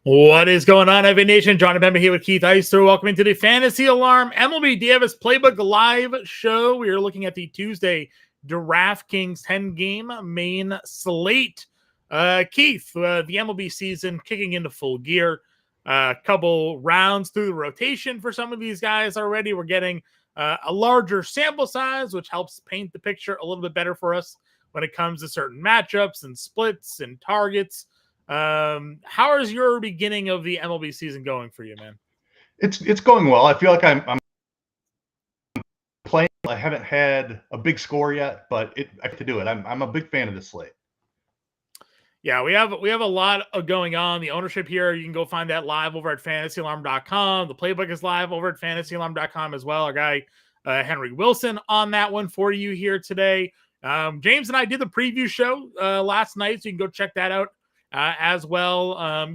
What is going on, Evan Nation? John Bemba here with Keith Eister. Welcome into the Fantasy Alarm MLB DFS Playbook live show. We are looking at the Tuesday DraftKings 10-game main slate. Keith, the MLB season kicking into full gear. A couple rounds through the rotation for some of these guys already. We're getting a larger sample size, which helps paint the picture a little bit better for us when it comes to certain matchups and splits and targets. How is your beginning of the MLB season going for you, man? It's going well. I feel like I'm playing. I haven't had a big score yet, but I have to do it. I'm a big fan of this slate. Yeah, we have a lot of going on. The ownership here, you can go find that live over at fantasyalarm.com. The playbook is live over at fantasyalarm.com as well. Our guy Henry Wilson on that one for you here today. James and I did the preview show last night, so you can go check that out as well.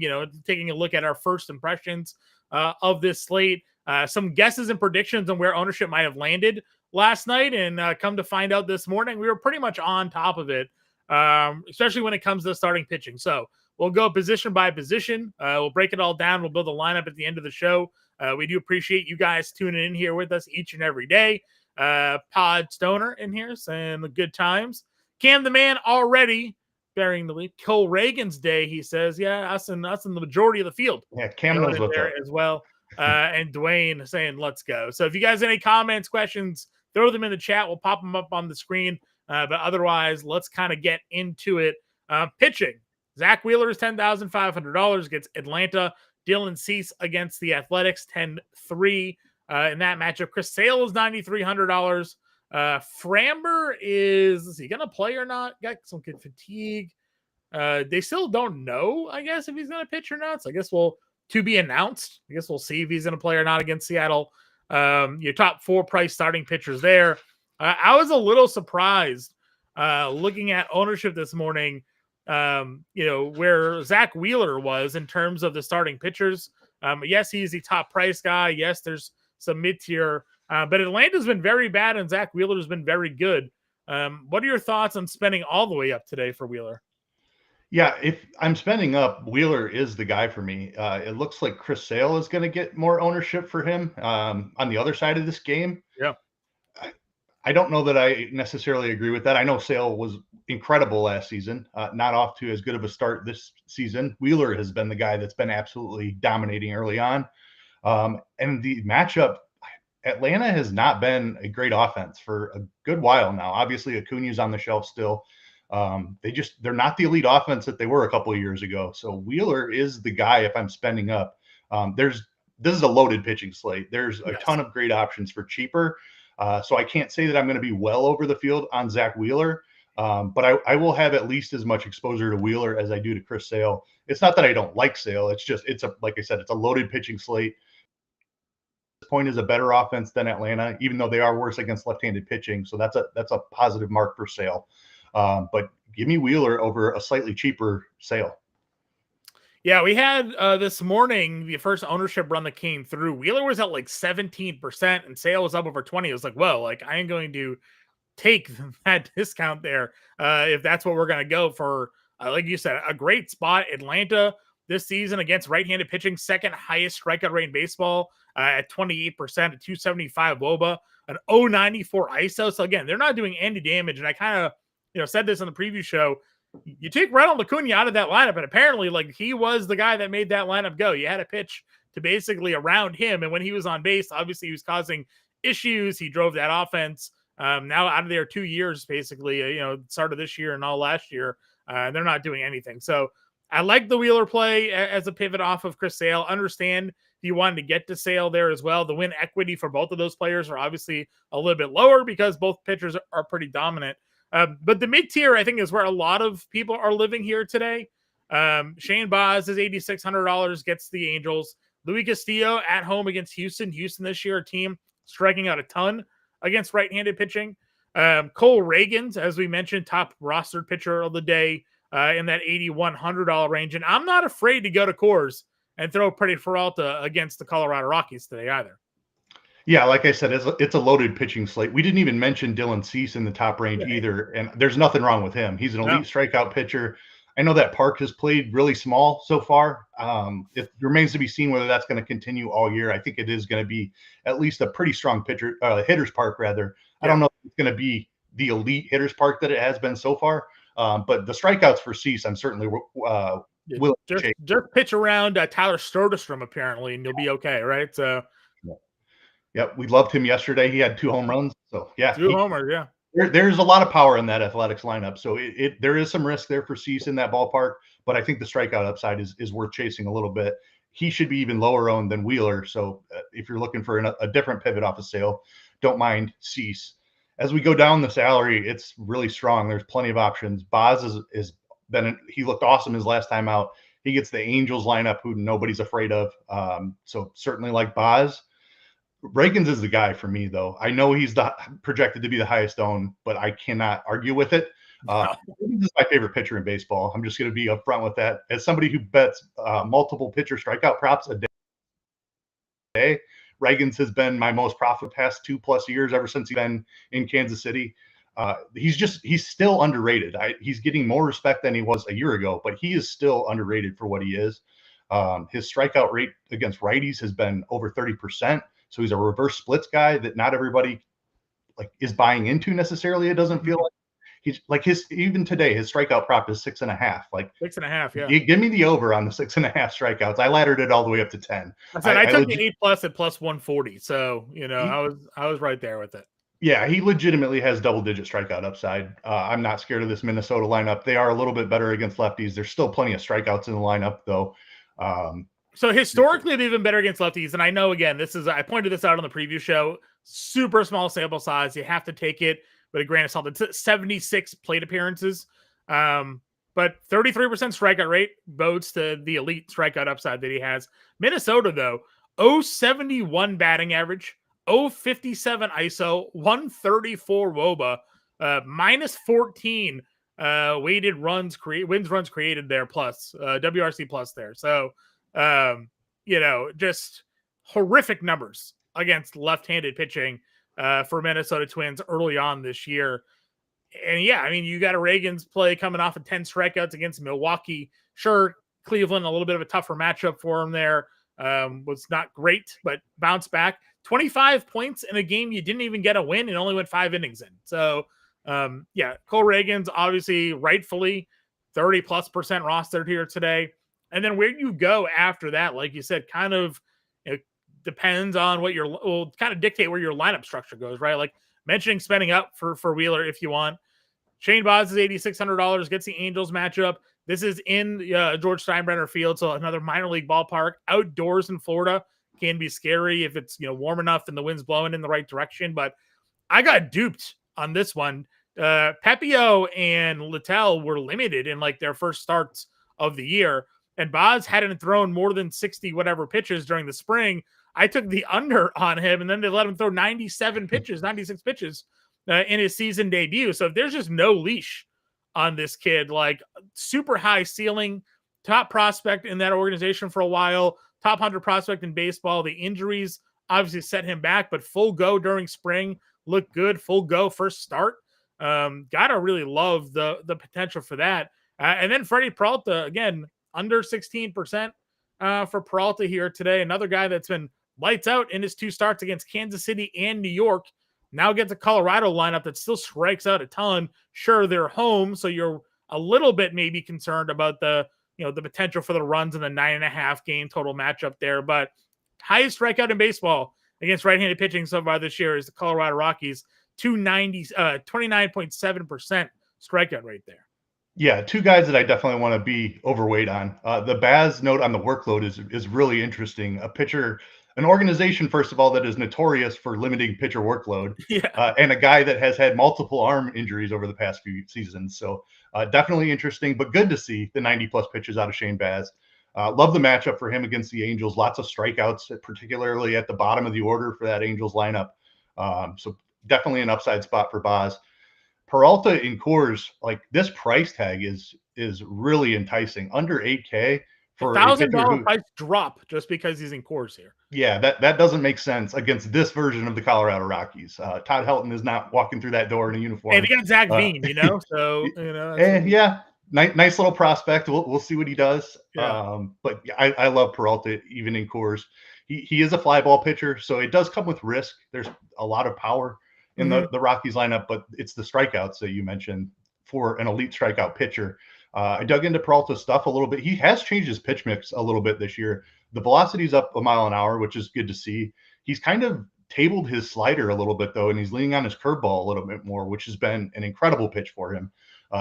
Taking a look at our first impressions of this slate, some guesses and predictions on where ownership might have landed last night, and come to find out this morning, we were pretty much on top of it, especially when it comes to starting pitching. So we'll go position by position. We'll break it all down. We'll build a lineup at the end of the show. We do appreciate you guys tuning in here with us each and every day. Pod Stoner in here saying the good times. Cam the man already bearing the lead. Cole Reagan's day, he says. Yeah, us and the majority of the field. Yeah, Cam knows what's there up as well. And Dwayne saying, let's go. So if you guys have any comments, questions, throw them in the chat. We'll pop them up on the screen. But otherwise, let's kind of get into it. Pitching. Zach Wheeler is $10,500 against Atlanta. Dylan Cease against the Athletics, 10-3 in that matchup. Chris Sale is $9,300. Framber is he going to play or not? Got some good fatigue. They still don't know, I guess, if he's going to pitch or not. So I guess to be announced. I guess we'll see if he's going to play or not against Seattle. Your top four price starting pitchers there. I was a little surprised looking at ownership this morning, where Zach Wheeler was in terms of the starting pitchers. Yes, he's the top price guy. Yes, there's some mid-tier, but Atlanta's been very bad and Zach Wheeler's been very good. What are your thoughts on spending all the way up today for Wheeler? Yeah, if I'm spending up, Wheeler is the guy for me. It looks like Chris Sale is going to get more ownership for him on the other side of this game. Yeah. I don't know that I necessarily agree with that. I know Sale was incredible last season, not off to as good of a start this season. Wheeler has been the guy that's been absolutely dominating early on. And the matchup, Atlanta has not been a great offense for a good while now. Obviously, Acuna's on the shelf still. They're not the elite offense that they were a couple of years ago. So Wheeler is the guy if I'm spending up. This is a loaded pitching slate. There's a ton of great options for cheaper. So I can't say that I'm going to be well over the field on Zach Wheeler, but I will have at least as much exposure to Wheeler as I do to Chris Sale. It's not that I don't like Sale. It's just like I said, it's a loaded pitching slate. This point is a better offense than Atlanta, even though they are worse against left-handed pitching. So that's a positive mark for Sale. But give me Wheeler over a slightly cheaper Sale. Yeah, we had this morning the first ownership run that came through. Wheeler was at like 17% and Sale was up over 20. It was like, whoa, like I am going to take that discount there if that's what we're going to go for. Like you said, a great spot. Atlanta this season against right-handed pitching, second highest strikeout rate in baseball at 28%, a 275 WOBA, an 094 ISO. So again, they're not doing any damage. And I kind of said this on the preview show. You take Ronald Acuna out of that lineup, and apparently, like, he was the guy that made that lineup go. You had a pitch to basically around him, and when he was on base, obviously he was causing issues. He drove that offense. Now out of there 2 years, basically, started this year and all last year. They're not doing anything. So I like the Wheeler play as a pivot off of Chris Sale. Understand if you wanted to get to Sale there as well. The win equity for both of those players are obviously a little bit lower because both pitchers are pretty dominant. But the mid-tier, I think, is where a lot of people are living here today. Shane Baz is $8,600, gets the Angels. Luis Castillo at home against Houston. Houston this year, a team striking out a ton against right-handed pitching. Cole Reagan's, as we mentioned, top rostered pitcher of the day in that $8,100 range. And I'm not afraid to go to Coors and throw Pretty Peralta against the Colorado Rockies today either. Yeah, like I said, it's a loaded pitching slate. We didn't even mention Dylan Cease in the top range either, and there's nothing wrong with him. He's an elite strikeout pitcher. I know that Park has played really small so far. It remains to be seen whether that's going to continue all year. I think it is going to be at least a pretty strong hitter's park rather. I don't know if it's going to be the elite hitter's park that it has been so far, but the strikeouts for Cease, I'm certainly willing to chase. Just pitch around Tyler Soderstrom apparently, and you'll be okay, right? So, yeah, we loved him yesterday. He had 2 home runs. So yeah, 2 homers. Yeah. There's a lot of power in that Athletics lineup, so there is some risk there for Cease in that ballpark, but I think the strikeout upside is worth chasing a little bit. He should be even lower owned than Wheeler, so if you're looking for a different pivot off of Sale, don't mind Cease. As we go down the salary, it's really strong. There's plenty of options. Boz he looked awesome his last time out. He gets the Angels lineup, who nobody's afraid of, so certainly like Boz. Reagans is the guy for me, though. I know he's projected to be the highest owned, but I cannot argue with it. Reagans is my favorite pitcher in baseball. I'm just going to be upfront with that. As somebody who bets multiple pitcher strikeout props a day, Reagans has been my most profitable past 2+ years ever since he's been in Kansas City. He's still underrated. He's getting more respect than he was a year ago, but he is still underrated for what he is. His strikeout rate against righties has been over 30%. So he's a reverse splits guy that not everybody is buying into necessarily. It doesn't feel like he's like even today, his strikeout prop is 6.5. 6.5. Yeah. Give me the over on the 6.5 strikeouts. I laddered it all the way up to 10. I took the 8+ at +140. So, I was right there with it. Yeah, he legitimately has double-digit strikeout upside. I'm not scared of this Minnesota lineup. They are a little bit better against lefties. There's still plenty of strikeouts in the lineup, though. So historically, they've been better against lefties. And I know, again, I pointed this out on the preview show, super small sample size. You have to take it with a grain of salt. It's 76 plate appearances. But 33% strikeout rate bodes to the elite strikeout upside that he has. Minnesota, though, 071 batting average, 057 ISO, 134 WOBA, -14 weighted wins runs created there, plus WRC plus there. So, just horrific numbers against left-handed pitching for Minnesota Twins early on this year. And yeah, I mean, you got a Reagans play coming off of 10 strikeouts against Milwaukee. Sure, Cleveland, a little bit of a tougher matchup for him there. Was not great, but bounced back. 25 points in a game you didn't even get a win and only went 5 innings in. So, Cole Reagans, obviously, rightfully 30+% rostered here today. And then where you go after that, like you said, kind of depends on what will kind of dictate where your lineup structure goes, right? Like mentioning spending up for Wheeler if you want. Shane Baz is $8,600, gets the Angels matchup. This is in George Steinbrenner Field, so another minor league ballpark. Outdoors in Florida can be scary if it's warm enough and the wind's blowing in the right direction. But I got duped on this one. Pepio and Littell were limited in their first starts of the year. And Baz hadn't thrown more than 60 whatever pitches during the spring. I took the under on him, and then they let him throw 96 pitches in his season debut. So there's just no leash on this kid. Super high ceiling, top prospect in that organization for a while, top 100 prospect in baseball. The injuries obviously set him back, but full go during spring, looked good, full go first start. Gotta really love the potential for that. And then Freddie Peralta, again, under 16% for Peralta here today. Another guy that's been lights out in his 2 starts against Kansas City and New York. Now gets a Colorado lineup that still strikes out a ton. Sure, they're home, so you're a little bit maybe concerned about the potential for the runs in the 9.5 game total matchup there. But highest strikeout in baseball against right-handed pitching so far this year is the Colorado Rockies, 29.7% strikeout rate there. Yeah, 2 guys that I definitely want to be overweight on. The Baz note on the workload is really interesting. An organization, first of all, that is notorious for limiting pitcher workload, and a guy that has had multiple arm injuries over the past few seasons. So definitely interesting, but good to see the 90+ pitches out of Shane Baz. Love the matchup for him against the Angels. Lots of strikeouts, particularly at the bottom of the order for that Angels lineup. So definitely an upside spot for Baz. Peralta in Coors, this price tag is really enticing. Under 8K for $1,000 price drop just because he's in Coors here. Yeah, that doesn't make sense against this version of the Colorado Rockies. Todd Helton is not walking through that door in a uniform. And against Zach Veen, so yeah, Nice little prospect. We'll see what he does. Yeah. But I love Peralta even in Coors. He is a fly ball pitcher, so it does come with risk. There's a lot of power in Mhm. the Rockies lineup, but it's the strikeouts that you mentioned for an elite strikeout pitcher. I dug into Peralta's stuff a little bit. He has changed his pitch mix a little bit this year. The velocity's up a mile an hour, which is good to see. He's kind of tabled his slider a little bit though, and he's leaning on his curveball a little bit more, which has been an incredible pitch for him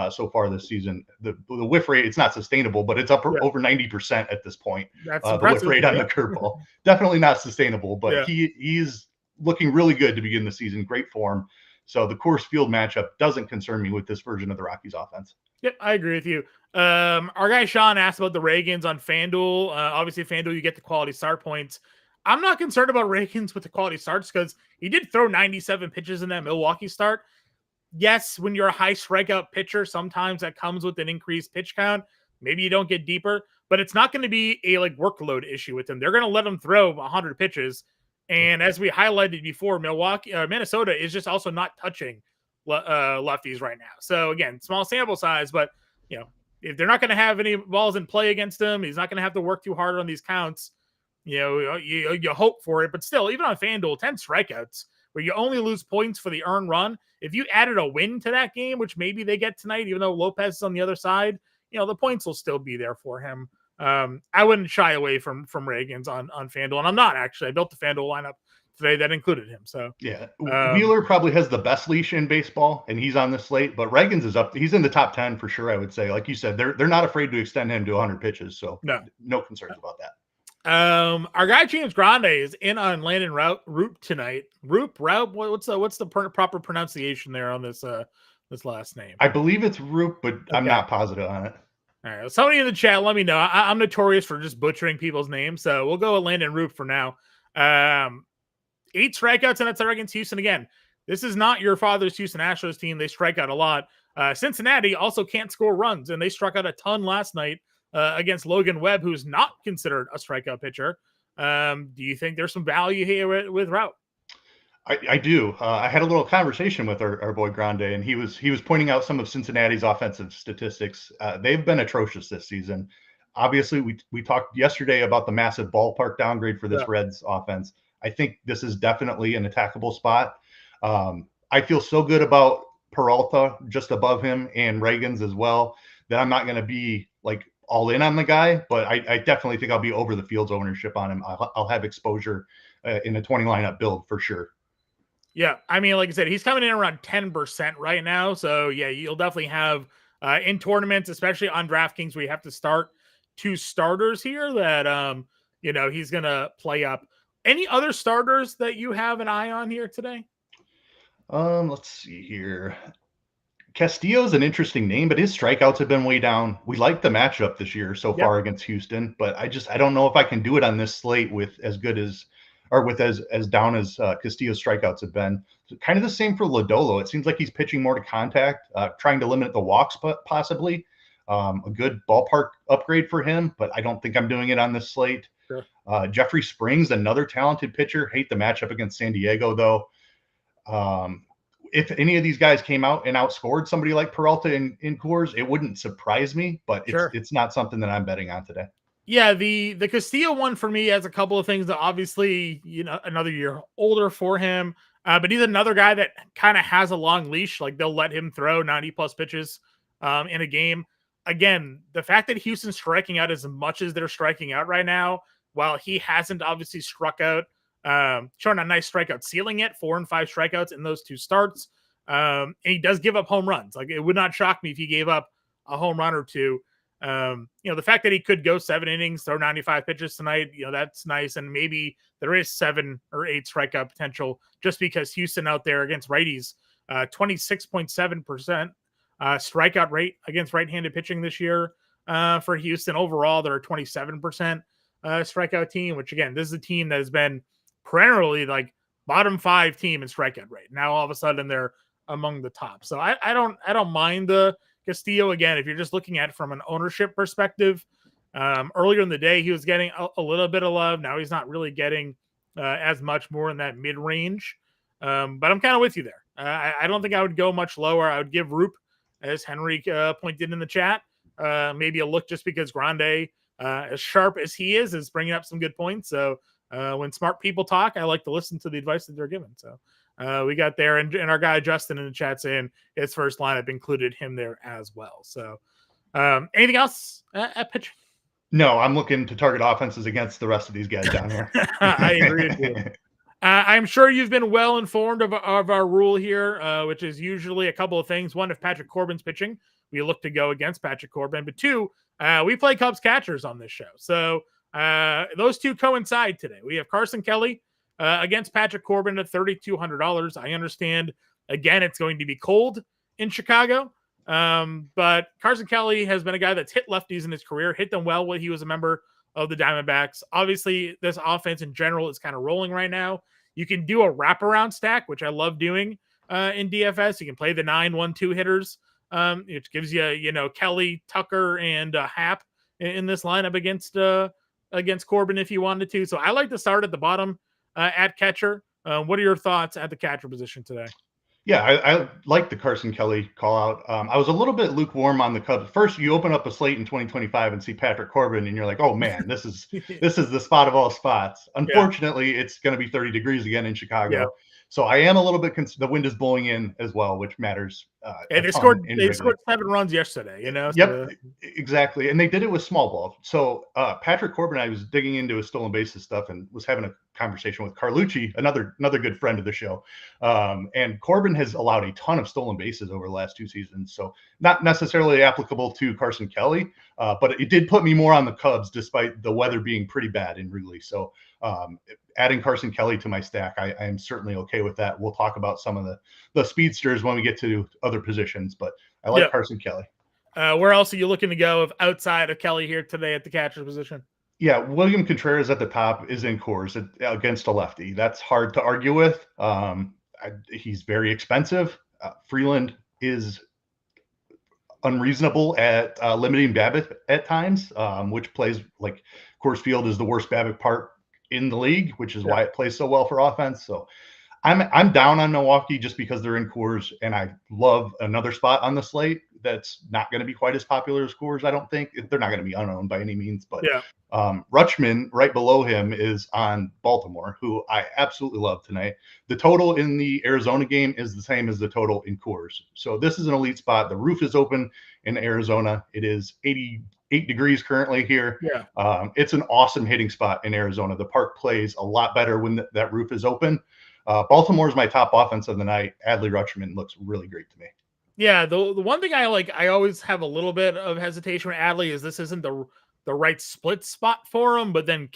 so far this season. The whiff rate, it's not sustainable, but it's up Yeah. over 90% at this point. That's The whiff impressive. rate on Yeah. the curveball, definitely not sustainable, but Yeah. he's looking really good to begin the season. Great form. So the Coors Field matchup doesn't concern me with this version of the Rockies offense. Yep, I agree with you. Our guy Sean asked about the Reagans on FanDuel. Obviously, FanDuel, you get the quality start points. I'm not concerned about Reagans with the quality starts because he did throw 97 pitches in that Milwaukee start. Yes, when you're a high strikeout pitcher, sometimes that comes with an increased pitch count. Maybe you don't get deeper, but it's not going to be a like workload issue with him. They're going to let him throw 100 pitches. And as we highlighted before, Minnesota is just also not touching lefties right now. So again, small sample size, but you know, if they're not going to have any balls in play against him, he's not going to have to work too hard on these counts. You know, you hope for it, but still, even on FanDuel, 10 strikeouts where you only lose points for the earned run. If you added a win to that game, which maybe they get tonight, even though Lopez is on the other side, you know, the points will still be there for him. I wouldn't shy away from Reagans on FanDuel, and I'm not actually. I built the FanDuel lineup today that included him. So yeah, Wheeler probably has the best leash in baseball, and he's on the slate. But Reagans is up; he's in the top 10 for sure. I would say, like you said, they're not afraid to extend him to 100 pitches, so no concerns about that. Our guy James Grande is in on Landon Roop tonight. Roop, what's the proper pronunciation there on this this last name? I believe it's Roop, but okay. I'm not positive on it. All right, somebody in the chat, let me know. I'm notorious for just butchering people's names, so we'll go with Landon Roop for now. 8 strikeouts and that's against Houston again. This is not your father's Houston Astros team. They strike out a lot. Cincinnati also can't score runs, and they struck out a ton last night against Logan Webb, who's not considered a strikeout pitcher. Do you think there's some value here with Route? I do. I had a little conversation with our boy Grande, and he was pointing out some of Cincinnati's offensive statistics. They've been atrocious this season. Obviously, we talked yesterday about the massive ballpark downgrade for this Reds offense. I think this is definitely an attackable spot. I feel so good about Peralta just above him and Reagans as well that I'm not going to be like all in on the guy, but I definitely think I'll be over the field's ownership on him. I'll have exposure in a 20 lineup build for sure. Yeah, I mean, like I said, he's coming in around 10% right now. So yeah, you'll definitely have in tournaments, especially on DraftKings, where you have to start 2 starters here that you know, he's gonna play up. Any other starters that you have an eye on here today? Let's see here. Castillo's an interesting name, but his strikeouts have been way down. We like the matchup this year so far against Houston, but I don't know if I can do it on this slate with as good as or with as down as Castillo's strikeouts have been. So kind of the same for Lodolo. It seems like he's pitching more to contact, trying to limit the walks, but possibly a good ballpark upgrade for him. But I don't think I'm doing it on this slate. Sure. Jeffrey Springs, another talented pitcher. Hate the matchup against San Diego though. If any of these guys came out and outscored somebody like Peralta in Coors, it wouldn't surprise me, but it's not something that I'm betting on today. Yeah, the Castillo one for me has a couple of things that obviously, you know, another year older for him, but he's another guy that kind of has a long leash. Like they'll let him throw 90 plus pitches in a game. Again, the fact that Houston's striking out as much as they're striking out right now, while he hasn't obviously struck out, showing a nice strikeout ceiling yet, 4 and 5 strikeouts in those 2 starts. And he does give up home runs. Like it would not shock me if he gave up a home run or 2. You know, the fact that he could go 7 innings, throw 95 pitches tonight, you know, that's nice. And maybe there is 7 or 8 strikeout potential just because Houston out there against righties, 26.7% strikeout rate against right-handed pitching this year for Houston. Overall, they're a 27% strikeout team, which again, this is a team that has been perennially like bottom 5 team in strikeout rate. Now all of a sudden they're among the top. So I don't mind the Castillo again. If you're just looking at it from an ownership perspective, earlier in the day he was getting a little bit of love. Now he's not really getting as much, more in that mid range. But I'm kind of with you there. I don't think I would go much lower. I would give Roop, as Henry pointed in the chat, maybe a look just because Grande, as sharp as he is bringing up some good points. So when smart people talk, I like to listen to the advice that they're given. So we got there, and our guy Justin in the chat saying his first lineup included him there as well. So anything else at pitching? No, I'm looking to target offenses against the rest of these guys down here. I agree with you. I'm sure you've been well informed of our rule here, which is usually a couple of things. One, if Patrick Corbin's pitching, we look to go against Patrick Corbin. But two, we play Cubs catchers on this show. So those two coincide today. We have Carson Kelly against Patrick Corbin at $3,200. I understand, again, it's going to be cold in Chicago. But Carson Kelly has been a guy that's hit lefties in his career, hit them well when he was a member of the Diamondbacks. Obviously, this offense in general is kind of rolling right now. You can do a wraparound stack, which I love doing in DFS. You can play the 9-1-2 hitters, which gives you, Kelly, Tucker, and Happ in this lineup against Corbin if you wanted to. So I like to start at the bottom at catcher. What are your thoughts at the catcher position today? Yeah, I like the Carson Kelly call out. I was a little bit lukewarm on the Cubs. First, you open up a slate in 2025 and see Patrick Corbin, and you're like, "Oh man, this is the spot of all spots." Unfortunately, it's going to be 30 degrees again in Chicago, Yeah. so I am a little bit. The wind is blowing in as well, which matters. They scored 7 runs yesterday. Yep, exactly, and they did it with small ball. So Patrick Corbin, I was digging into his stolen bases stuff and was having a conversation with Carlucci, another good friend of the show, and Corbin has allowed a ton of stolen bases over the last 2 seasons. So not necessarily applicable to Carson Kelly, but it did put me more on the Cubs despite the weather being pretty bad in Wrigley. So adding Carson Kelly to my stack, I am certainly okay with that. We'll talk about some of the speedsters when we get to other positions, but I like Carson Kelly. Where else are you looking to go outside of Kelly here today at the catcher position? Yeah, William Contreras at the top is in Coors against a lefty. That's hard to argue with. He's very expensive. Freeland is unreasonable at limiting BABIP at times, which plays like Coors Field is the worst BABIP part in the league, which is why it plays so well for offense. So I'm down on Milwaukee just because they're in Coors, and I love another spot on the slate that's not going to be quite as popular as Coors. I don't think they're not going to be unowned by any means, but Rutschman right below him is on Baltimore, who I absolutely love tonight. The total in the Arizona game is the same as the total in Coors. So this is an elite spot. The roof is open in Arizona. It is 88 degrees currently here. It's an awesome hitting spot in Arizona. The park plays a lot better when that roof is open. Baltimore is my top offense of the night. Adley Rutschman looks really great to me. Yeah, the one thing I always have a little bit of hesitation with Adley is this isn't the right split spot for him, but then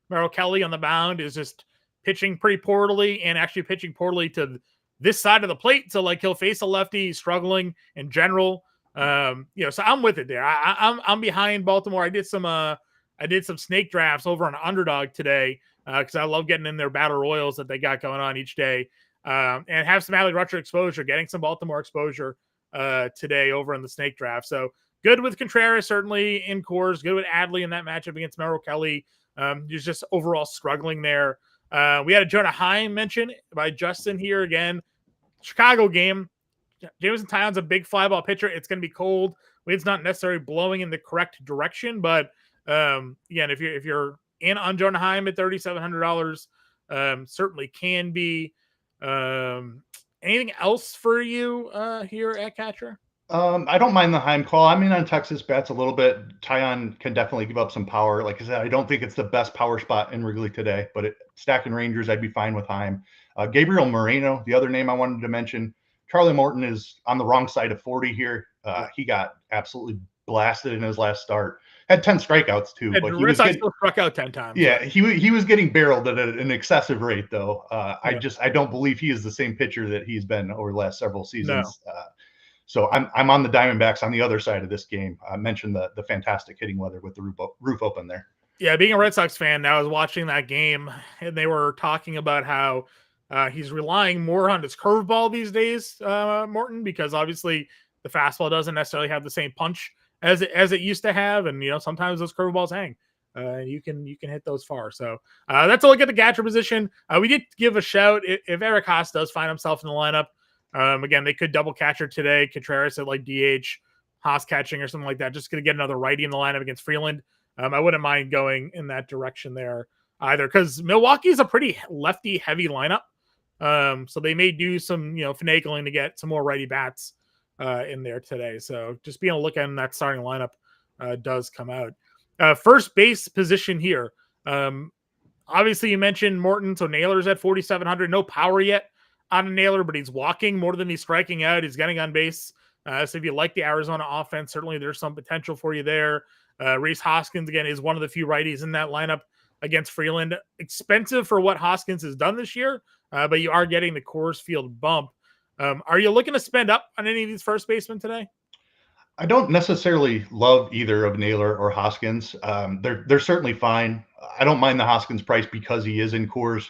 Merrill Kelly on the mound is just pitching pretty poorly and actually pitching poorly to this side of the plate. So like he'll face a lefty struggling in general. So I'm with it there. I'm behind Baltimore. I did some snake drafts over on Underdog today because I love getting in their battle royals that they got going on each day. And have some Adley Rutschman exposure, getting some Baltimore exposure today over in the snake draft. So good with Contreras, certainly in Coors. Good with Adley in that matchup against Merrill Kelly. He's just overall struggling there. We had a Jonah Heim mention by Justin here again. Chicago game. Jameson Taillon's a big fly ball pitcher. It's going to be cold. Wind's not necessarily blowing in the correct direction, but again, if you're in on Jonah Heim at $3,700, certainly can be. Anything else for you here at catcher? I don't mind the Heim call. I mean, on Texas bats a little bit. Taillon can definitely give up some power. Like I said, I don't think it's the best power spot in Wrigley today, but stacking Rangers, I'd be fine with Heim. Gabriel Moreno, the other name I wanted to mention. Charlie Morton is on the wrong side of 40 here. He got absolutely blasted in his last start. Had 10 strikeouts too, but he was still struck out 10 times. Yeah, he was getting barreled at an excessive rate though. I don't believe he is the same pitcher that he's been over the last several seasons. No. So I'm on the Diamondbacks on the other side of this game. I mentioned the fantastic hitting weather with the roof open there. Yeah, being a Red Sox fan, I was watching that game and they were talking about how he's relying more on his curveball these days, Morton, because obviously the fastball doesn't necessarily have the same punch as it used to have, and sometimes those curveballs hang. You can hit those far. So that's a look at the catcher position. We did give a shout if Eric Haas does find himself in the lineup. Again, they could double catcher today. Contreras at like DH, Haas catching or something like that, just going to get another righty in the lineup against Freeland. I wouldn't mind going in that direction there either, because Milwaukee is a pretty lefty heavy lineup. So they may do some, finagling to get some more righty bats in there today. So just being a look at that starting lineup does come out. First base position here. Obviously, you mentioned Morton, so Naylor's at 4,700. No power yet on a Naylor, but he's walking more than he's striking out. He's getting on base. So if you like the Arizona offense, certainly there's some potential for you there. Rhys Hoskins, again, is one of the few righties in that lineup against Freeland. Expensive for what Hoskins has done this year, but you are getting the Coors Field bump. Are you looking to spend up on any of these first basemen today? I don't necessarily love either of Naylor or Hoskins. They're certainly fine. I don't mind the Hoskins price because he is in Coors.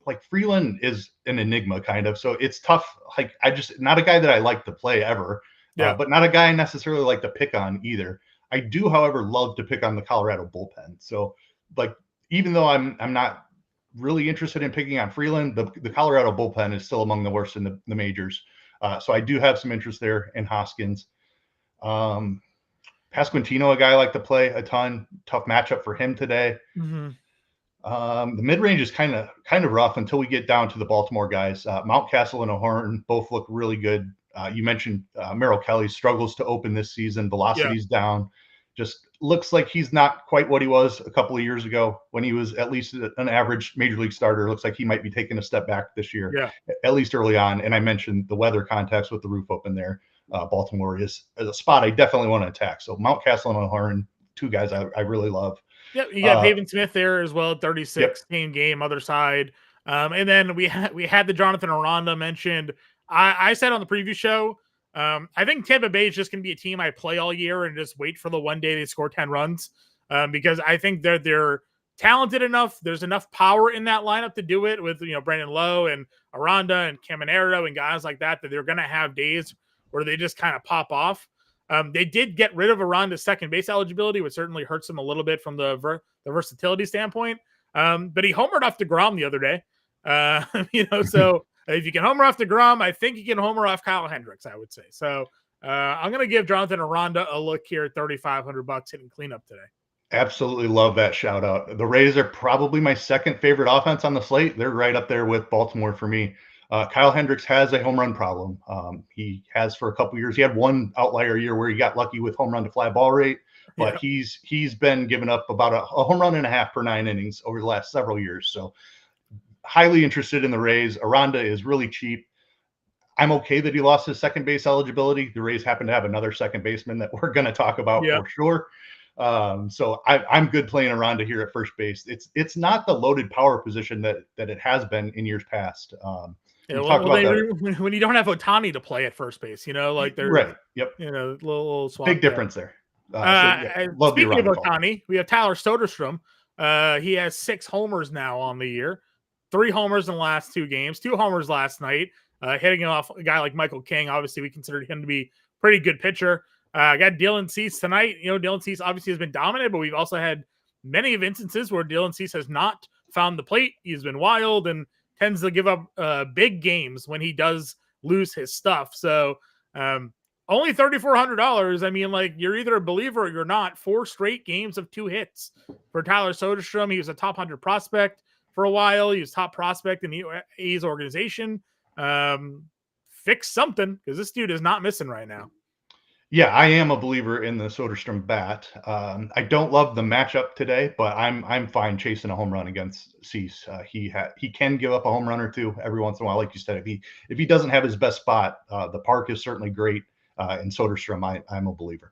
Like Freeland is an enigma kind of, so it's tough. Like not a guy that I like to play ever, but not a guy I necessarily like to pick on either. I do, however, love to pick on the Colorado bullpen. So like, even though I'm not really interested in picking on Freeland, the Colorado bullpen is still among the worst in the majors. So I do have some interest there in Hoskins. Pasquantino, a guy I like to play a ton. Tough matchup for him today. Mm-hmm. The mid-range is kind of rough until we get down to the Baltimore guys. Mountcastle and O'Hearn both look really good. You mentioned Merrill Kelly struggles to open this season. Velocity's down. Just looks like he's not quite what he was a couple of years ago when he was at least an average major league starter. Looks like he might be taking a step back this year, at least early on. And I mentioned the weather context with the roof open there. Baltimore is a spot I definitely want to attack. So Mountcastle and O'Hearn, two guys I really love. Yep, you got Pavin Smith there as well, 36 game other side. And then we had the Jonathan Aranda mentioned. I said on the preview show, I think Tampa Bay is just going to be a team I play all year and just wait for the one day they score 10 runs, because I think they're talented enough. There's enough power in that lineup to do it with Brandon Lowe and Aranda and Caminero and guys like that they're going to have days where they just kind of pop off. They did get rid of Aranda's second base eligibility, which certainly hurts him a little bit from the versatility standpoint. But he homered off DeGrom the other day. So if you can homer off DeGrom, I think you can homer off Kyle Hendricks, I would say. So I'm going to give Jonathan Aranda a look here at $3,500 hitting cleanup today. Absolutely love that shout out. The Rays are probably my second favorite offense on the slate. They're right up there with Baltimore for me. Kyle Hendricks has a home run problem. He has for a couple years. He had one outlier year where he got lucky with home run to fly ball rate, but he's been giving up about a home run and a half per 9 innings over the last several years. So highly interested in the Rays. Aranda is really cheap. I'm okay that he lost his second base eligibility. The Rays happen to have another second baseman that we're going to talk about for sure. So I'm good playing Aranda here at first base. It's not the loaded power position that it has been in years past. When you don't have Ohtani to play at first base, like they're right. Yep. Little swap big difference there. Speaking of Ohtani, we have Tyler Soderstrom. He has 6 homers now on the year, 3 homers in the last 2 games, 2 homers last night, hitting off a guy like Michael King. Obviously, we considered him to be a pretty good pitcher. Got Dylan Cease tonight. Dylan Cease obviously has been dominant, but we've also had many of instances where Dylan Cease has not found the plate. He's been wild and tends to give up big games when he does lose his stuff. So only $3,400. I mean, you're either a believer or you're not. 4 straight games of 2 hits for Tyler Soderstrom. He was a top 100 prospect for a while. He was top prospect in the A's organization. Fix something, because this dude is not missing right now. Yeah, I am a believer in the Soderstrom bat. I don't love the matchup today, but I'm fine chasing a home run against Cease. He can give up a home run or 2 every once in a while, like you said. If he doesn't have his best spot, the park is certainly great. In Soderstrom, I'm a believer.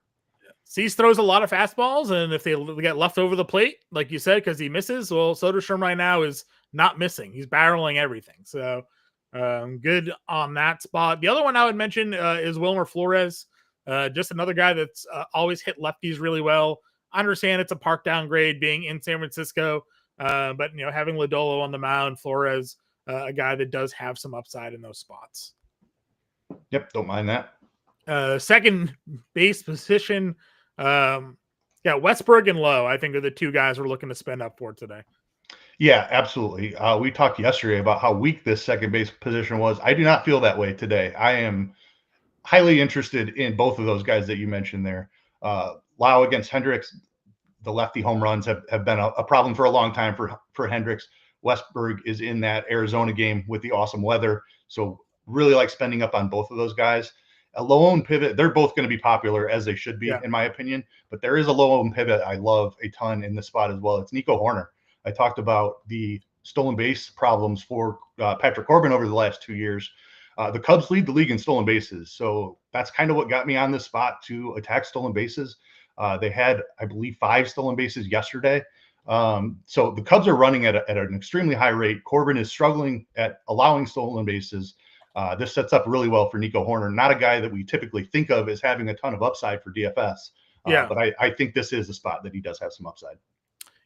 Cease throws a lot of fastballs, and if they get left over the plate, like you said, because he misses, well, Soderstrom right now is not missing. He's barreling everything. So good on that spot. The other one I would mention is Wilmer Flores. Just another guy that's always hit lefties really well. I understand it's a park downgrade being in San Francisco, but having Lodolo on the mound, Flores, a guy that does have some upside in those spots. Yep, don't mind that. Second base position, Westberg and Lowe, I think, are the 2 guys we're looking to spend up for today. Yeah, absolutely. We talked yesterday about how weak this second base position was. I do not feel that way today. I am highly interested in both of those guys that you mentioned there. Lau against Hendricks, the lefty home runs have been a problem for a long time for Hendricks. Westberg is in that Arizona game with the awesome weather. So really like spending up on both of those guys. A low owned pivot, they're both going to be popular as they should be, in my opinion. But there is a low owned pivot I love a ton in this spot as well. It's Nico Horner. I talked about the stolen base problems for Patrick Corbin over the last 2 years. The Cubs lead the league in stolen bases. So that's kind of what got me on this spot to attack stolen bases. They had, I believe, 5 stolen bases yesterday. So the Cubs are running at an extremely high rate. Corbin is struggling at allowing stolen bases. This sets up really well for Nico Horner, not a guy that we typically think of as having a ton of upside for DFS. But I think this is a spot that he does have some upside.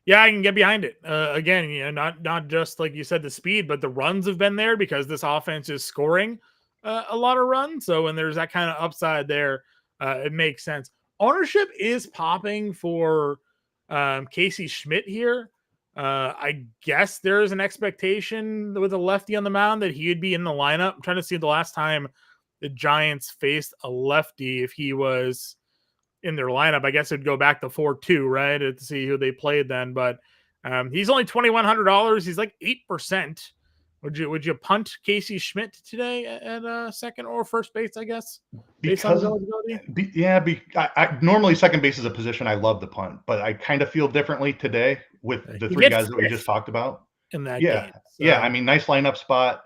Yeah, I can get behind it. Again, not just like you said, the speed, but the runs have been there because this offense is scoring a lot of runs. So when there's that kind of upside there, it makes sense. Ownership is popping for Casey Schmidt here. I guess there is an expectation with a lefty on the mound that he would be in the lineup. I'm trying to see the last time the Giants faced a lefty, if he was in their lineup. I guess it'd go back to 4-2, right? To see who they played then. But he's only $2,100. He's like 8%. Would you punt Casey Schmidt today at second or first base, I guess? Because normally second base is a position I love to punt, but I kind of feel differently today with the 3 guys that we just talked about. In that game. So. Yeah, I mean, nice lineup spot.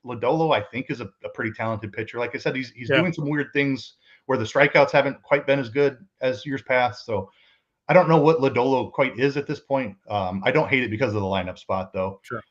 Lodolo, I think, is a pretty talented pitcher. Like I said, he's doing some weird things where the strikeouts haven't quite been as good as years past. So I don't know what Lodolo quite is at this point. I don't hate it because of the lineup spot, though. Sure.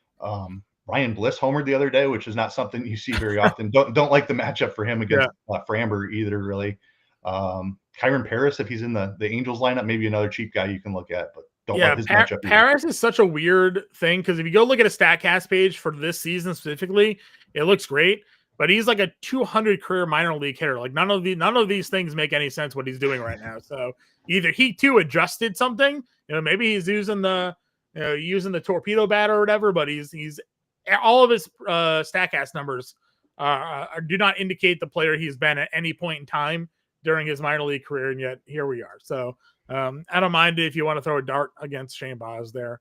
Ryan Bliss homered the other day, which is not something you see very often. Don't like the matchup for him against Framber either, really. Kyron Paris, if he's in the Angels lineup, maybe another cheap guy you can look at, but don't love his matchup either. Paris is such a weird thing because if you go look at a StatCast page for this season specifically, it looks great, but he's like a 200 career minor league hitter. Like none of these things make any sense what he's doing right now. So either he too adjusted something, maybe he's using the torpedo bat or whatever, but he's all of his StatCast numbers do not indicate the player he's been at any point in time during his minor league career, and yet here we are. So I don't mind it if you want to throw a dart against Shane Baz there.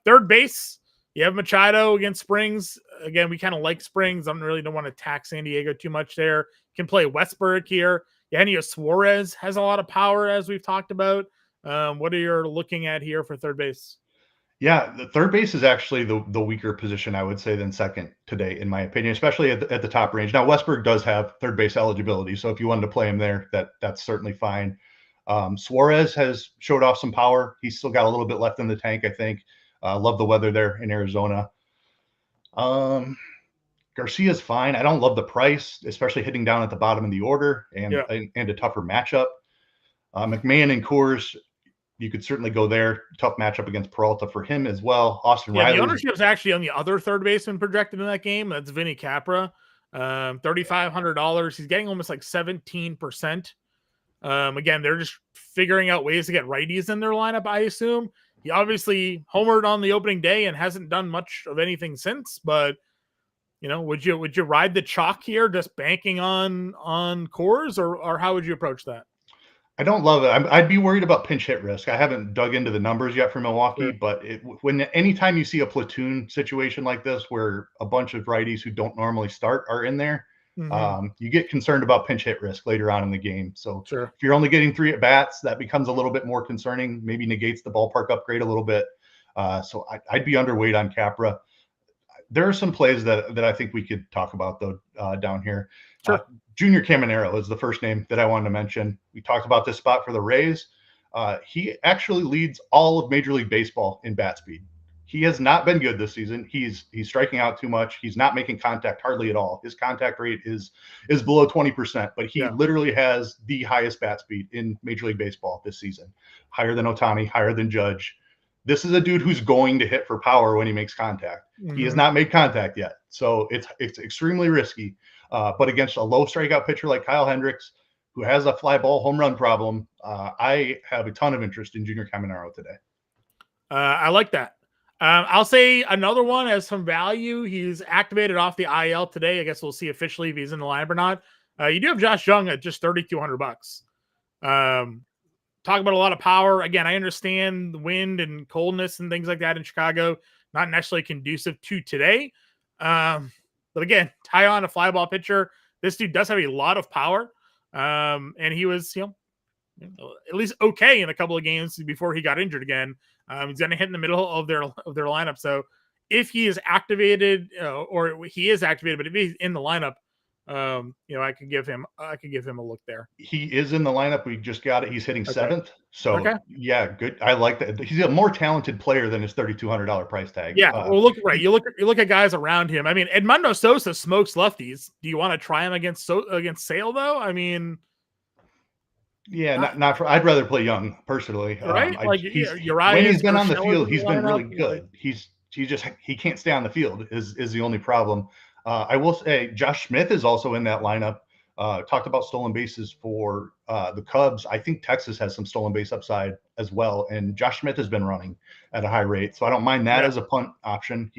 Third base, you have Machado against Springs. Again, we kind of like Springs. I don't want to tax San Diego too much there. Can play Westberg here. Eugenio Suarez has a lot of power, as we've talked about. What are you looking at here for third base? Yeah, the third base is actually the weaker position, I would say, than second today, in my opinion, especially at the top range. Now, Westberg does have third base eligibility, so if you wanted to play him there, that's certainly fine. Suarez has showed off some power. He's still got a little bit left in the tank, I think. Love the weather there in Arizona. Garcia's fine. I don't love the price, especially hitting down at the bottom of the order and a tougher matchup. McMahon and Coors, you could certainly go there. Tough matchup against Peralta for him as well. Austin Riley. The ownership is actually on the other third baseman projected in that game. That's Vinny Capra. $3,500. He's getting almost like 17%. Again, they're just figuring out ways to get righties in their lineup, I assume. He obviously homered on the opening day and hasn't done much of anything since, but would you ride the chalk here, just banking on Coors, or how would you approach that? I don't love it. I'd be worried about pinch hit risk. I haven't dug into the numbers yet for Milwaukee, but anytime you see a platoon situation like this where a bunch of righties who don't normally start are in there, you get concerned about pinch hit risk later on in the game. So if you're only getting 3 at bats, that becomes a little bit more concerning, maybe negates the ballpark upgrade a little bit. So I'd be underweight on Capra. There are some plays that I think we could talk about, though, down here. Junior Caminero is the first name that I wanted to mention. We talked about this spot for the Rays. He actually leads all of Major League Baseball in bat speed. He has not been good this season. He's striking out too much. He's not making contact hardly at all. His contact rate is below 20%, but he literally has the highest bat speed in Major League Baseball this season. Higher than Ohtani, higher than Judge. This is a dude who's going to hit for power when he makes contact. He has not made contact yet. So it's extremely risky. But against a low strikeout pitcher like Kyle Hendricks, who has a fly ball home run problem, I have a ton of interest in Junior Caminero today. I like that. I'll say another one as some value. He's activated off the IL today. I guess we'll see officially if he's in the lineup or not. You do have Josh Jung at just $3,200. Talk about a lot of power. Again, I understand the wind and coldness and things like that in Chicago, not necessarily conducive to today. But again, tie on a fly ball pitcher. This dude does have a lot of power. And he was, at least okay in a couple of games before he got injured again. He's going to hit in the middle of their lineup. So if he is activated, or he is activated, but if he's in the lineup, I could give him a look there. He is in the lineup. We just got it. He's hitting seventh. So okay. Yeah, good. I like that. He's a more talented player than his $3,200 price tag. Yeah. Well, you look at guys around him. I mean, Edmundo Sosa smokes lefties. Do you want to try him against Sale though? I mean, yeah, not for. I'd rather play Young personally. Right? When he's been on the field, he's been really good. He can't stay on the field is the only problem. I will say Josh Smith is also in that lineup. Talked about stolen bases for the Cubs. I think Texas has some stolen base upside as well, and Josh Smith has been running at a high rate, so I don't mind that as a punt option.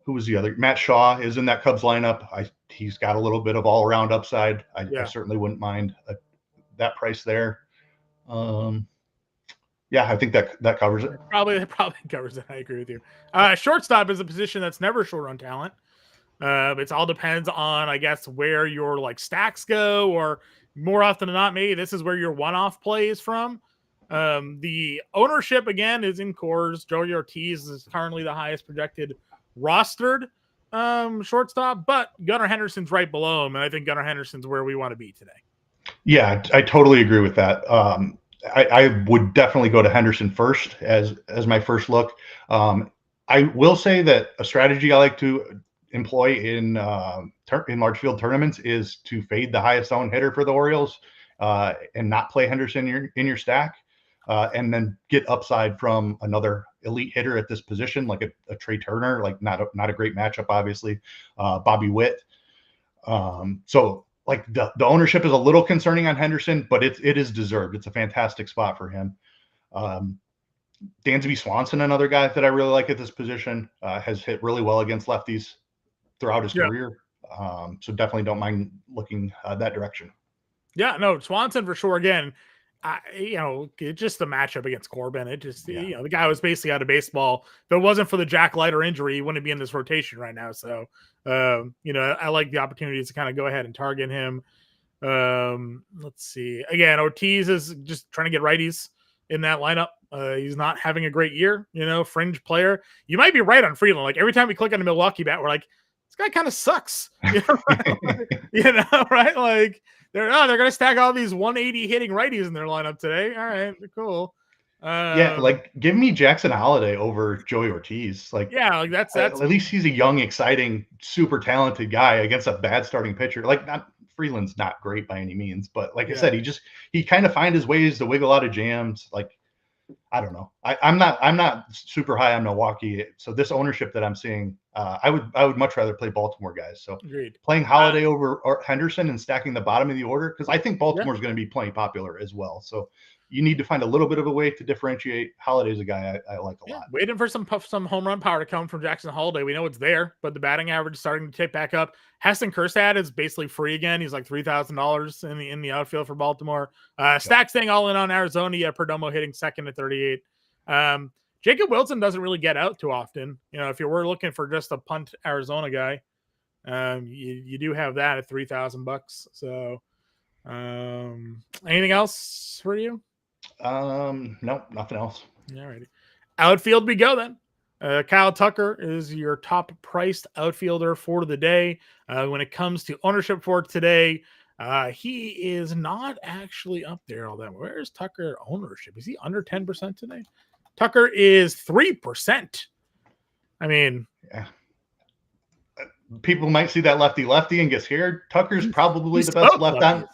Who was the other? Matt Shaw is in that Cubs lineup. He's got a little bit of all-around upside. I certainly wouldn't mind that price there. Yeah, I think that covers it. Probably covers it. I agree with you. Shortstop is a position that's never short on talent. It all depends on, I guess, where your stacks go, or more often than not, maybe this is where your one-off play is from. The ownership again is in Coors. Joey Ortiz is currently the highest projected rostered shortstop, but Gunnar Henderson's right below him, and I think Gunnar Henderson's where we want to be today. Yeah, I totally agree with that. I would definitely go to Henderson first as my first look. I will say that a strategy I like to employ in large field tournaments is to fade the highest owned hitter for the Orioles and not play Henderson in your stack, and then get upside from another elite hitter at this position, like a Trey Turner, not a great matchup, obviously, Bobby Witt. So the ownership is a little concerning on Henderson, but it is deserved. It's a fantastic spot for him. Dansby Swanson, another guy that I really like at this position, has hit really well against lefties throughout his career. So definitely don't mind looking that direction. Yeah, no, Swanson for sure. Again, just the matchup against Corbin. It just, the guy was basically out of baseball. If it wasn't for the Jack Leiter injury, he wouldn't be in this rotation right now. So, I like the opportunities to kind of go ahead and target him. Let's see. Again, Ortiz is just trying to get righties in that lineup. He's not having a great year, fringe player. You might be right on Freeland. Every time we click on the Milwaukee bat, we're like, this guy kind of sucks. Right? They're going to stack all these 180 hitting righties in their lineup today. All right, cool. Give me Jackson Holliday over Joey Ortiz. That's at least he's a young, exciting, super talented guy against a bad starting pitcher. Freeland's not great by any means, but I said, he kind of find his ways to wiggle out of jams. I don't know. I'm not super high on Milwaukee. So this ownership that I'm seeing, I would much rather play Baltimore guys. So agreed. Playing Holliday over Henderson and stacking the bottom of the order, because I think Baltimore is going to be plenty popular as well. So you need to find a little bit of a way to differentiate. Holliday's a guy I like a lot. Waiting for some home run power to come from Jackson Holliday. We know it's there, but the batting average is starting to tick back up. Heston Kjerstad is basically free again. He's like $3,000 in the outfield for Baltimore. Stack staying all in on Arizona. Perdomo hitting second at 38. Jacob Wilson doesn't really get out too often. If you were looking for just a punt Arizona guy, you do have that at $3,000. So, anything else for you? No, nothing else. All righty. Outfield we go then. Kyle Tucker is your top priced outfielder for the day. When it comes to ownership for today, he is not actually up there all that. Where's Tucker ownership? Is he under 10% today? Tucker is 3%. I mean, people might see that lefty and get scared. Tucker's probably the best left on.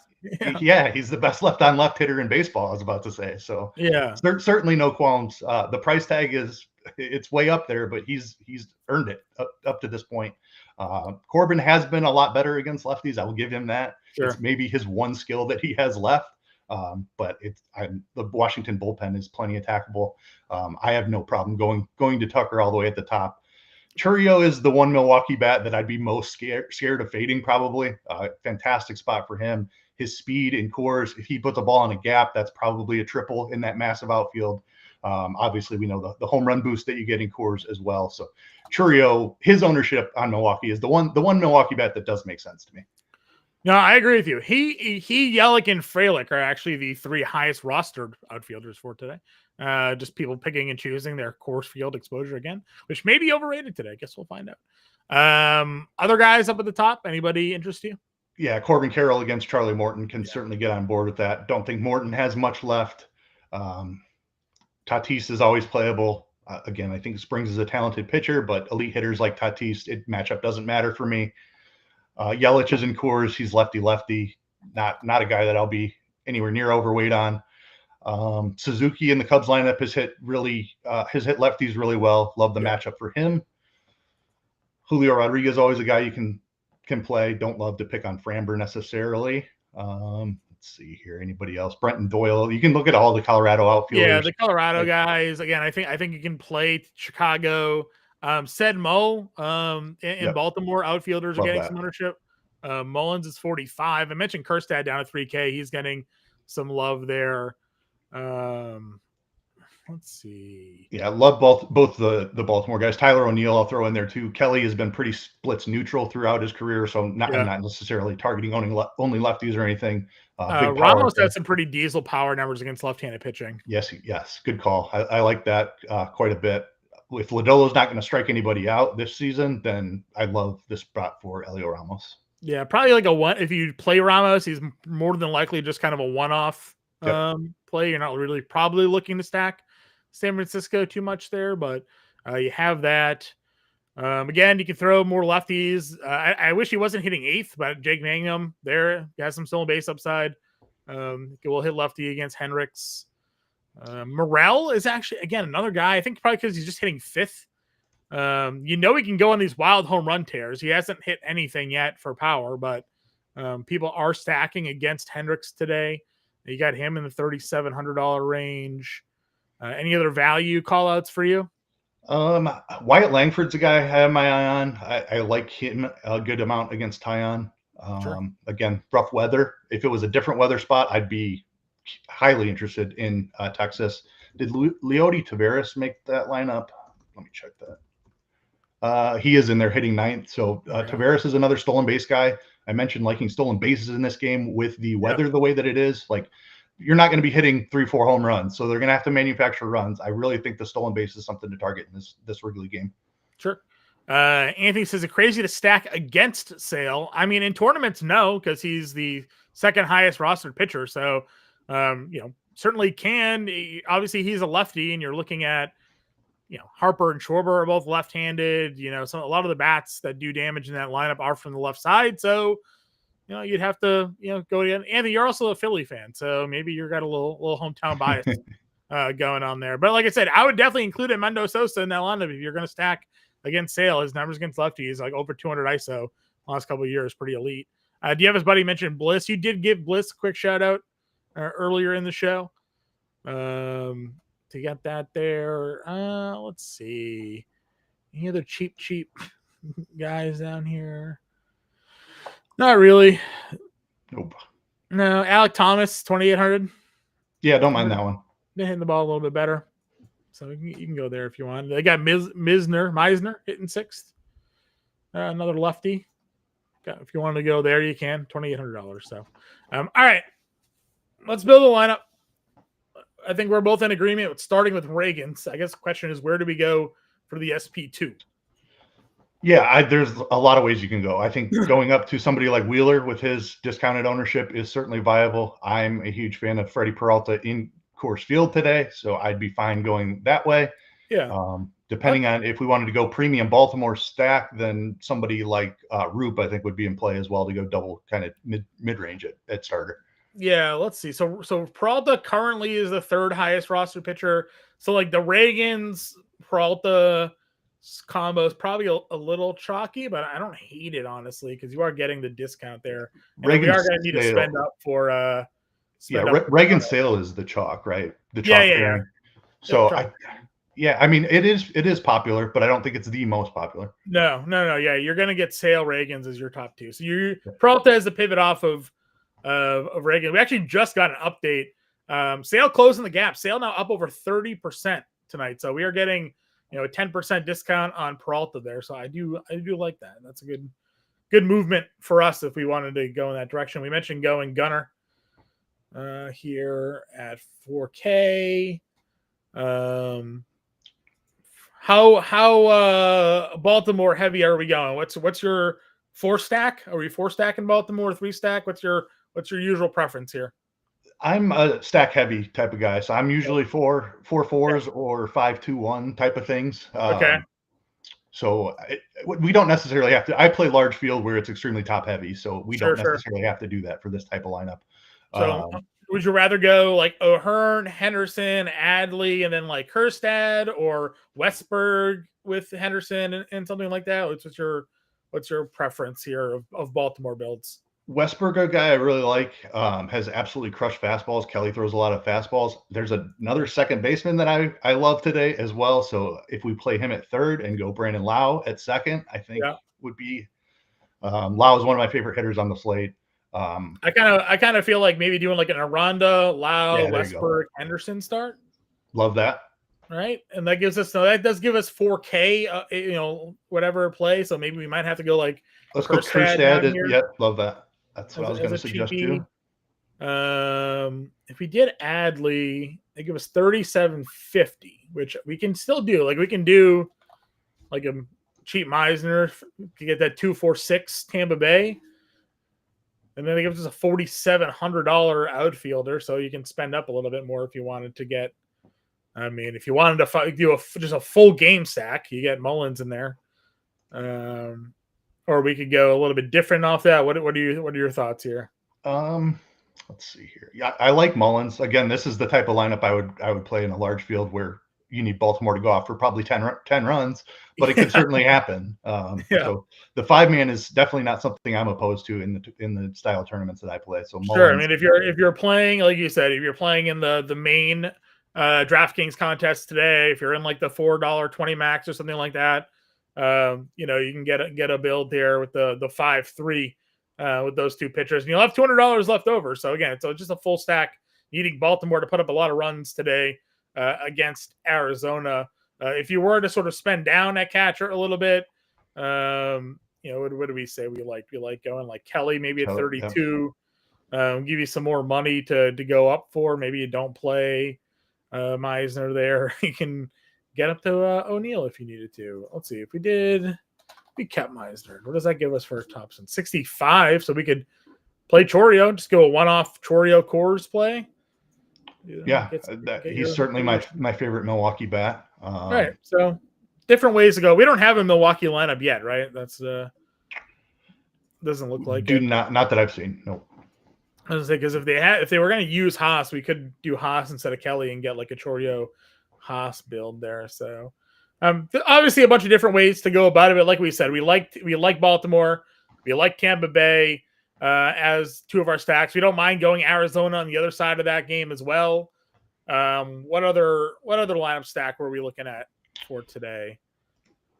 Yeah, he's the best left on left hitter in baseball, I was about to say. So certainly no qualms. The price tag it's way up there, but he's earned it up to this point. Corbin has been a lot better against lefties. I will give him that. Sure. It's maybe his one skill that he has left. But the Washington bullpen is plenty attackable. I have no problem going to Tucker all the way at the top. Churio is the one Milwaukee bat that I'd be most scared of fading, probably. Fantastic spot for him. His speed in Coors, if he puts a ball in a gap, that's probably a triple in that massive outfield. Obviously, we know the home run boost that you get in Coors as well. So Churio, his ownership on Milwaukee is the one Milwaukee bet that does make sense to me. No, I agree with you. He, Yelich, and Frelick are actually the 3 highest rostered outfielders for today. Just people picking and choosing their Coors Field exposure again, which may be overrated today. I guess we'll find out. Other guys up at the top, anybody interest you? Yeah, Corbin Carroll against Charlie Morton can certainly get on board with that. Don't think Morton has much left. Tatis is always playable. Again, I think Springs is a talented pitcher, but elite hitters like Tatis, matchup doesn't matter for me. Yelich is in Coors. He's lefty. Not a guy that I'll be anywhere near overweight on. Suzuki in the Cubs lineup has hit lefties really well. Love the matchup for him. Julio Rodriguez, always a guy you can play. Don't love to pick on Framber necessarily. Let's see here. Anybody else? Brenton Doyle. You can look at all the Colorado outfielders. Yeah, the Colorado guys. Again, I think you can play Chicago. Said Mo in Baltimore, outfielders are getting some ownership. Mullins is 45. I mentioned Kerstad down at 3K. He's getting some love there. Let's see. Yeah, I love both the Baltimore guys. Tyler O'Neill, I'll throw in there too. Kelly has been pretty splits neutral throughout his career, so I'm not necessarily targeting only lefties or anything. Ramos has some pretty diesel power numbers against left-handed pitching. Yes, good call. I like that quite a bit. If Lodolo's not going to strike anybody out this season, then I love this spot for Elio Ramos. Yeah, probably like a one. If you play Ramos, he's more than likely just kind of a one-off play. You're not really probably looking to stack San Francisco too much there, but you have that. Again, you can throw more lefties. I wish he wasn't hitting 8th, but Jake Mangum there has some stolen base upside. Will hit lefty against Hendricks. Morel is actually, again, another guy. I think probably because he's just hitting 5th. He can go on these wild home run tears. He hasn't hit anything yet for power, but people are stacking against Hendricks today. You got him in the $3,700 range. Any other value call outs for you? Wyatt Langford's a guy I have my eye on. I like him a good amount against Tyon. Again, rough weather. If it was a different weather spot, I'd be highly interested in Texas. Did Leody Taveras make that lineup? Let me check that. He is in there hitting 9th. So Taveras is another stolen base guy. I mentioned liking stolen bases in this game with the weather the way that it is. Like, you're not going to be hitting 3-4 home runs, so they're going to have to manufacture runs. I really think the stolen base is something to target in this Wrigley game. Sure. Anthony says it's crazy to stack against Sale. I mean, in tournaments, no, because he's the second highest rostered pitcher. So, certainly can. Obviously, he's a lefty, and you're looking at, Harper and Schwarber are both left-handed. A lot of the bats that do damage in that lineup are from the left side. So, you'd have to, go again. Anthony, you're also a Philly fan, so maybe you've got a little hometown bias going on there. But like I said, I would definitely include Mendo Sosa in that lineup if you're going to stack against Sale. His numbers against lefties, like over 200 ISO last couple of years, pretty elite. Do you have his buddy mentioned Bliss? You did give Bliss a quick shout out earlier in the show. To get that there. Let's see. Any other cheap guys down here? Not really. Nope. No, Alec Thomas, 2,800. Yeah, don't mind that one. They're hitting the ball a little bit better. So you can go there if you want. They got Meisner hitting 6th. Another lefty. If you want to go there, you can. $2,800. So, all right. Let's build a lineup. I think we're both in agreement with starting with Reagan's. I guess the question is, where do we go for the SP2? Yeah, there's a lot of ways you can go. I think going up to somebody like Wheeler with his discounted ownership is certainly viable. I'm a huge fan of Freddie Peralta in Coors Field today, so I'd be fine going that way. Yeah. Depending on if we wanted to go premium Baltimore stack, then somebody like Roop, I think, would be in play as well to go double kind of mid-range at starter. Yeah, let's see. So Peralta currently is the 3rd highest roster pitcher. So like the Reagan's Peralta combo is probably a little chalky, but I don't hate it honestly because you are getting the discount there. And we are going to need to spend up for. Reagan Sale is the chalk, right? The chalk. Yeah. So Yeah, I mean it is popular, but I don't think it's the most popular. No. Yeah, you're gonna get Sale Reagan's as your top two. So you Peralta has the pivot off of Reagan. We actually just got an update. Sale closing the gap. Sale now up over 30% tonight. So we are getting a 10% discount on Peralta there. So I do like that. That's a good movement for us if we wanted to go in that direction. We mentioned going Gunner here at 4K. How Baltimore heavy are we going? What's your 4-stack? Are we 4-stack in Baltimore, 3-stack? What's your usual preference here? I'm a stack heavy type of guy, so I'm usually 4-4s or 5-2-1 type of things. Okay. So we don't necessarily have to. I play large field where it's extremely top heavy, so we don't Sure. necessarily have to do that for this type of lineup. So would you rather go like O'Hearn, Henderson, Adley, and then like Kerstad, or Westberg with Henderson and something like that? What's your preference here of Baltimore builds? Westberg, a guy I really like, has absolutely crushed fastballs. Kelly throws a lot of fastballs. There's another second baseman that I love today as well. So if we play him at third and go Brandon Lau at second, I think would be Lau is one of my favorite hitters on the slate. I kind of feel like maybe doing like an Aranda, Lau, Westberg, Henderson start. Love that. Right, and that does give us 4K, whatever play. So maybe we might have to go like let's go Kerstad. Yep, love that. That's what I was going to suggest too. If we did Adley, they give us 3750, which we can still do. Like we can do like a cheap Meisner to get that 246 Tampa Bay. And then they give us a $4,700 outfielder, so you can spend up a little bit more if you wanted to get. I mean, if you wanted to do just a full game stack, you get Mullins in there, or we could go a little bit different off that. What are your thoughts here? Let's see here. Yeah, I like Mullins. Again, this is the type of lineup I would play in a large field where you need Baltimore to go off for probably 10 runs, but it could certainly happen. So the 5-man is definitely not something I'm opposed to in the style of tournaments that I play. So Mullins, sure. I mean, if you're playing, like you said, if you're playing in the main DraftKings contest today, if you're in like the $4.20 max or something like that, you can get a build there with the 5-3 with those two pitchers, and you'll have $200 left over. So again, it's just a full stack, needing Baltimore to put up a lot of runs today against Arizona. If you were to sort of spend down at catcher a little bit, what do we say we like? We like going like Kelly maybe at 32. Give you some more money to go up for. Maybe you don't play Meisner there. You can get up to O'Neill if you needed to. Let's see if we kept Meisner. What does that give us for Thompson? 65. So we could play Chourio, just go a one-off Chourio Coors play. Yeah, he's certainly my favorite Milwaukee bat. Right. So different ways to go. We don't have a Milwaukee lineup yet, right? That's doesn't look like it. Not that I've seen. Nope. I was say because if they were going to use Haas, we could do Haas instead of Kelly and get like a Chourio Haas build there. So obviously a bunch of different ways to go about it. But like we said, we like Baltimore, we like Tampa Bay as two of our stacks. We don't mind going Arizona on the other side of that game as well. What other lineup stack were we looking at for today?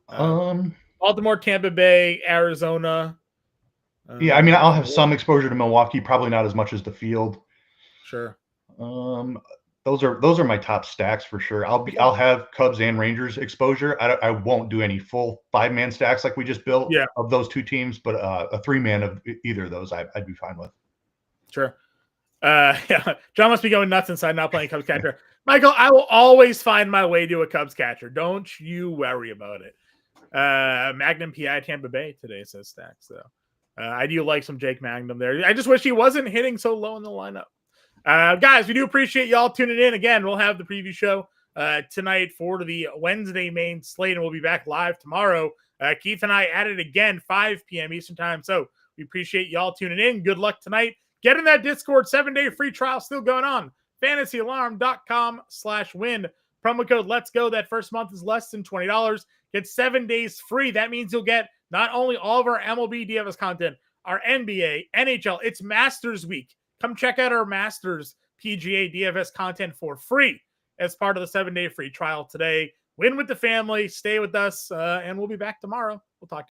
Baltimore, Tampa Bay, Arizona. Yeah, I mean, I'll have some exposure to Milwaukee, probably not as much as the field. Sure. Those are my top stacks for sure. I'll have Cubs and Rangers exposure. I won't do any full 5-man stacks like we just built of those two teams, but a 3-man of either of those I'd be fine with. Sure. Yeah, John must be going nuts inside not playing Cubs catcher. Michael, I will always find my way to a Cubs catcher. Don't you worry about it. Magnum PI Tampa Bay today says stacks though. I do like some Jake Magnum there. I just wish he wasn't hitting so low in the lineup. Guys, we do appreciate y'all tuning in. Again, we'll have the preview show tonight for the Wednesday main slate, and we'll be back live tomorrow. Keith and I at it again, 5 p.m. Eastern time. So we appreciate y'all tuning in. Good luck tonight. Get in that Discord, 7-day free trial still going on. FantasyAlarm.com/win. Promo code Let's Go. That first month is less than $20. Get 7 days free. That means you'll get not only all of our MLB DFS content, our NBA, NHL. It's Masters Week. Come check out our Masters PGA DFS content for free as part of the 7-day free trial today. win with the family, stay with us, and we'll be back tomorrow. We'll talk to you.